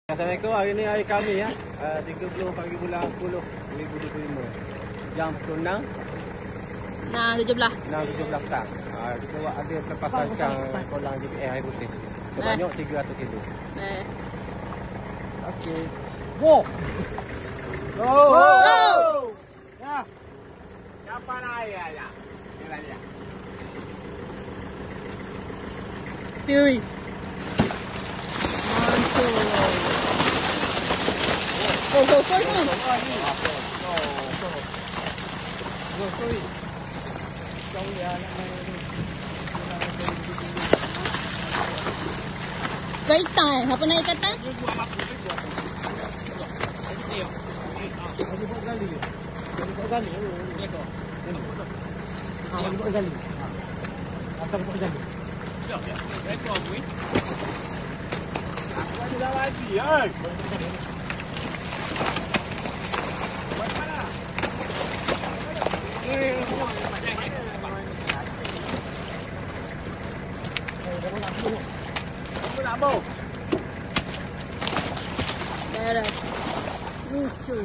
Assalamualaikum, hari ni hari kami ya. 30 pagi bulan 10 2025. Jam pukul 6. 6.17. 6.17 petang. Kita buat ada pelepasan kolang GPS air putih. Sebanyak 300 kilo. Okey. Go. Go. Ya. Siapa nak air ya? Jalan dia. Fury. Go, go, go, go. Kau ikan apa naik kata? Lucu.